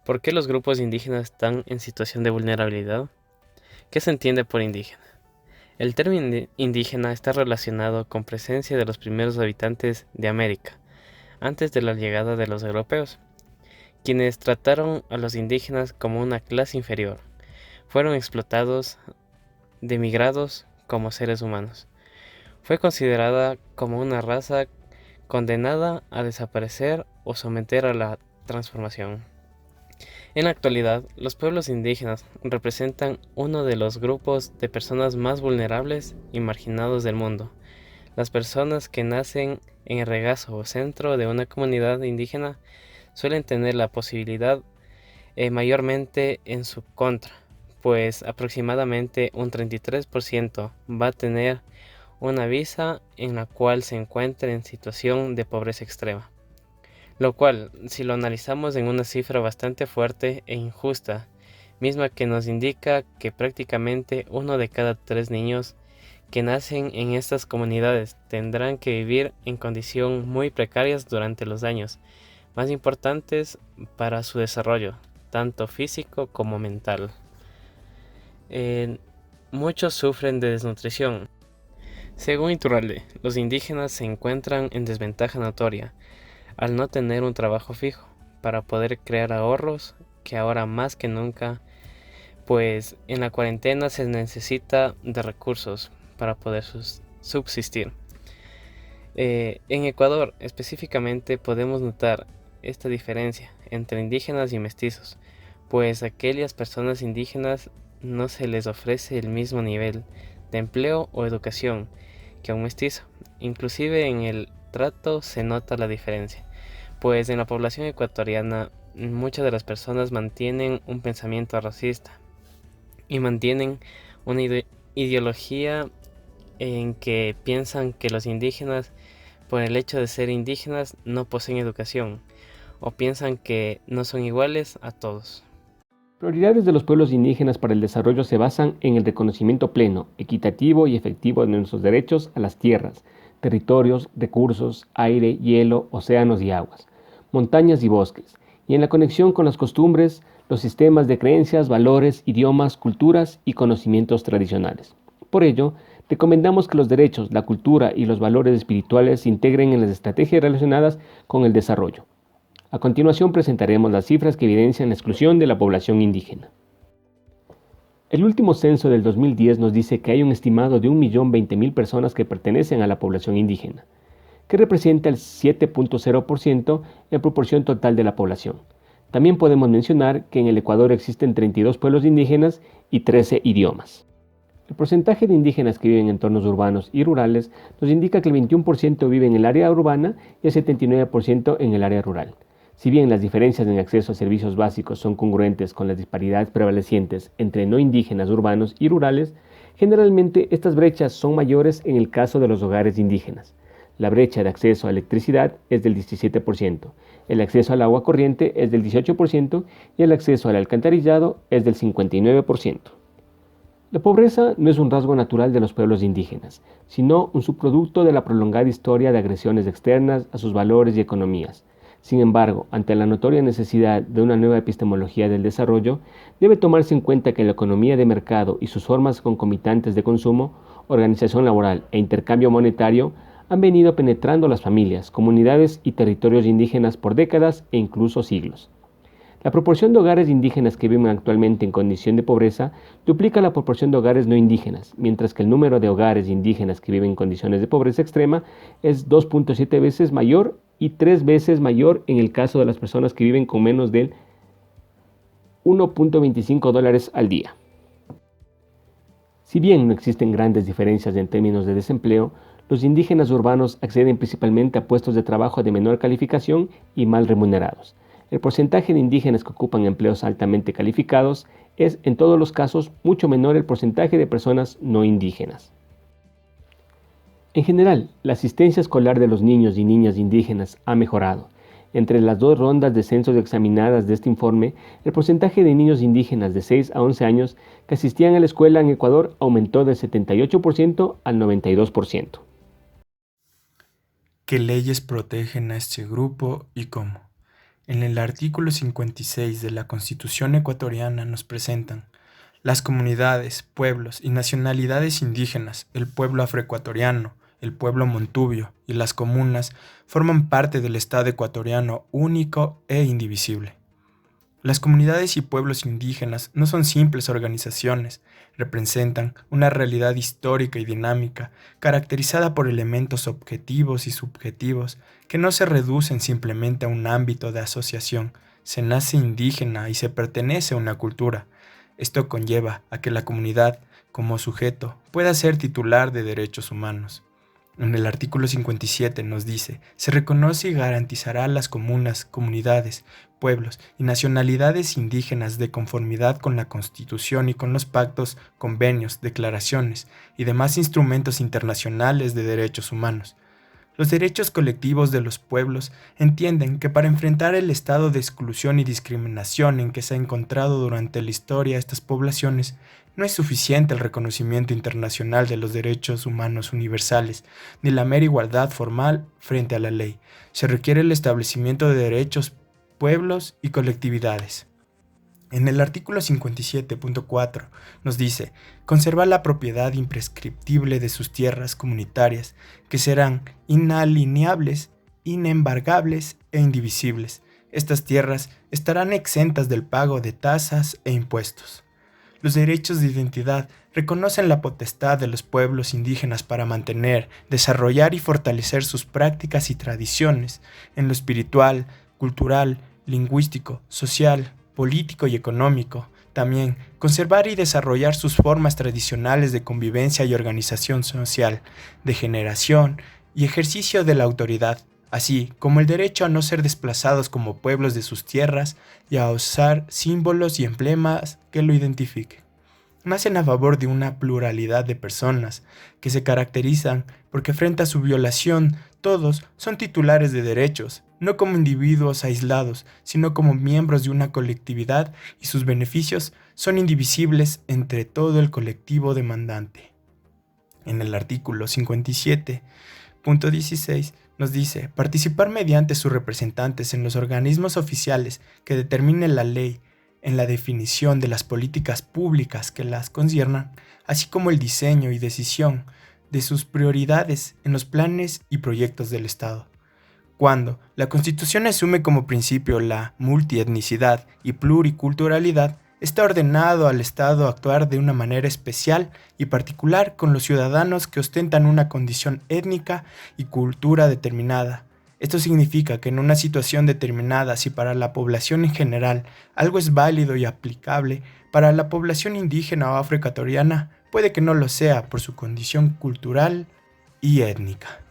¿Por qué los grupos indígenas están en situación de vulnerabilidad? ¿Qué se entiende por indígena? El término indígena está relacionado con presencia de los primeros habitantes de América, antes de la llegada de los europeos, quienes trataron a los indígenas como una clase inferior. Fueron explotados, demigrados como seres humanos. Fue considerada como una raza condenada a desaparecer o someter a la transformación. En la actualidad, los pueblos indígenas representan uno de los grupos de personas más vulnerables y marginados del mundo. Las personas que nacen en el regazo o centro de una comunidad indígena suelen tener la posibilidad mayormente en su contra, pues aproximadamente un 33% va a tener una visa en la cual se encuentra en situación de pobreza extrema, lo cual, si lo analizamos en una cifra bastante fuerte e injusta, misma que nos indica que prácticamente uno de cada 3 niños que nacen en estas comunidades tendrán que vivir en condiciones muy precarias durante los años más importantes para su desarrollo, tanto físico como mental. Eh, Muchos sufren de desnutrición. Según Iturralde, los indígenas se encuentran en desventaja notoria al no tener un trabajo fijo para poder crear ahorros que ahora más que nunca, pues en la cuarentena se necesita de recursos para poder subsistir. En Ecuador específicamente podemos notar esta diferencia entre indígenas y mestizos, pues a aquellas personas indígenas no se les ofrece el mismo nivel de empleo o educación que a un mestizo. Inclusive en el trato se nota la diferencia, pues en la población ecuatoriana muchas de las personas mantienen un pensamiento racista y mantienen una ideología en que piensan que los indígenas, por el hecho de ser indígenas, no poseen educación, o piensan que no son iguales a todos. Prioridades de los pueblos indígenas para el desarrollo se basan en el reconocimiento pleno, equitativo y efectivo de nuestros derechos a las tierras, territorios, recursos, aire, hielo, océanos y aguas, montañas y bosques, y en la conexión con las costumbres, los sistemas de creencias, valores, idiomas, culturas y conocimientos tradicionales. Por ello, recomendamos que los derechos, la cultura y los valores espirituales se integren en las estrategias relacionadas con el desarrollo. A continuación presentaremos las cifras que evidencian la exclusión de la población indígena. El último censo del 2010 nos dice que hay un estimado de 1.020.000 personas que pertenecen a la población indígena, que representa el 7.0% en proporción total de la población. También podemos mencionar que en el Ecuador existen 32 pueblos indígenas y 13 idiomas. El porcentaje de indígenas que viven en entornos urbanos y rurales nos indica que el 21% vive en el área urbana y el 79% en el área rural. Si bien las diferencias en acceso a servicios básicos son congruentes con las disparidades prevalecientes entre no indígenas urbanos y rurales, generalmente estas brechas son mayores en el caso de los hogares indígenas. La brecha de acceso a electricidad es del 17%, el acceso al agua corriente es del 18% y el acceso al alcantarillado es del 59%. La pobreza no es un rasgo natural de los pueblos indígenas, sino un subproducto de la prolongada historia de agresiones externas a sus valores y economías. Sin embargo, ante la notoria necesidad de una nueva epistemología del desarrollo, debe tomarse en cuenta que la economía de mercado y sus formas concomitantes de consumo, organización laboral e intercambio monetario han venido penetrando las familias, comunidades y territorios indígenas por décadas e incluso siglos. La proporción de hogares indígenas que viven actualmente en condición de pobreza duplica la proporción de hogares no indígenas, mientras que el número de hogares indígenas que viven en condiciones de pobreza extrema es 2.7 veces mayor y 3 veces mayor en el caso de las personas que viven con menos de $1.25 al día. Si bien no existen grandes diferencias en términos de desempleo, los indígenas urbanos acceden principalmente a puestos de trabajo de menor calificación y mal remunerados. El porcentaje de indígenas que ocupan empleos altamente calificados es, en todos los casos, mucho menor el porcentaje de personas no indígenas. En general, la asistencia escolar de los niños y niñas indígenas ha mejorado. Entre las 2 rondas de censos examinadas de este informe, el porcentaje de niños indígenas de 6 a 11 años que asistían a la escuela en Ecuador aumentó del 78% al 92%. ¿Qué leyes protegen a este grupo y cómo? En el artículo 56 de la Constitución ecuatoriana nos presentan las comunidades, pueblos y nacionalidades indígenas, el pueblo afroecuatoriano, el pueblo montubio y las comunas forman parte del Estado ecuatoriano único e indivisible. Las comunidades y pueblos indígenas no son simples organizaciones, representan una realidad histórica y dinámica, caracterizada por elementos objetivos y subjetivos que no se reducen simplemente a un ámbito de asociación. Se nace indígena y se pertenece a una cultura. Esto conlleva a que la comunidad, como sujeto, pueda ser titular de derechos humanos. En el artículo 57 nos dice, se reconoce y garantizará a las comunas, comunidades, pueblos y nacionalidades indígenas de conformidad con la Constitución y con los pactos, convenios, declaraciones y demás instrumentos internacionales de derechos humanos. Los derechos colectivos de los pueblos entienden que para enfrentar el estado de exclusión y discriminación en que se ha encontrado durante la historia estas poblaciones, no es suficiente el reconocimiento internacional de los derechos humanos universales, ni la mera igualdad formal frente a la ley. Se requiere el establecimiento de derechos, pueblos y colectividades. En el artículo 57.4 nos dice, conservar la propiedad imprescriptible de sus tierras comunitarias, que serán inalienables, inembargables e indivisibles. Estas tierras estarán exentas del pago de tasas e impuestos. Los derechos de identidad reconocen la potestad de los pueblos indígenas para mantener, desarrollar y fortalecer sus prácticas y tradiciones en lo espiritual, cultural, lingüístico, social, político y económico. También conservar y desarrollar sus formas tradicionales de convivencia y organización social, de generación y ejercicio de la autoridad, así como el derecho a no ser desplazados como pueblos de sus tierras y a usar símbolos y emblemas que lo identifiquen. Nacen a favor de una pluralidad de personas que se caracterizan porque frente a su violación todos son titulares de derechos, no como individuos aislados, sino como miembros de una colectividad y sus beneficios son indivisibles entre todo el colectivo demandante. En el artículo 57.16 nos dice, participar mediante sus representantes en los organismos oficiales que determinen la ley, en la definición de las políticas públicas que las conciernan, así como el diseño y decisión de sus prioridades en los planes y proyectos del Estado. Cuando la Constitución asume como principio la multietnicidad y pluriculturalidad, está ordenado al Estado actuar de una manera especial y particular con los ciudadanos que ostentan una condición étnica y cultura determinada. Esto significa que en una situación determinada, si para la población en general algo es válido y aplicable, para la población indígena o afroecuatoriana puede que no lo sea por su condición cultural y étnica.